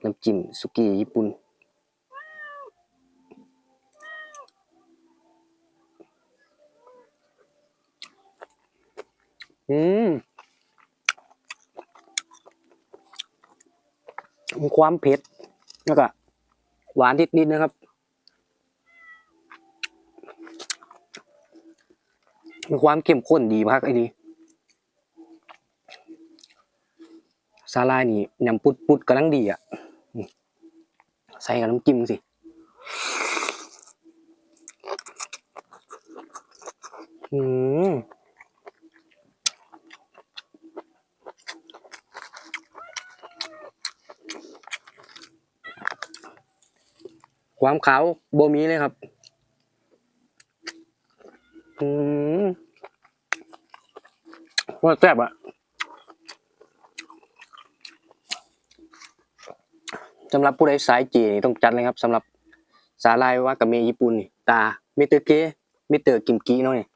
กับน้ำจิ้มสุกี้ญี่ปุ่นมีความเผ็ดแล้วก็หวานนิดๆนะครับมีความเข้มข้นดีมากไอ้นี่สาลายนี่ยำปุดๆกำลังดีอ่ะใส่กับน้ำจิ้มสิความขาวโบมีเลยครับว่าแซ่บอ่ะสำหรับผู้ใดสายจีต้องจัดเลยครับสำหรับสาลายวากาเมะญี่ปุ่นนี่ตามิเตอร์เกะมิเตอร์กิมกิเนาะนี่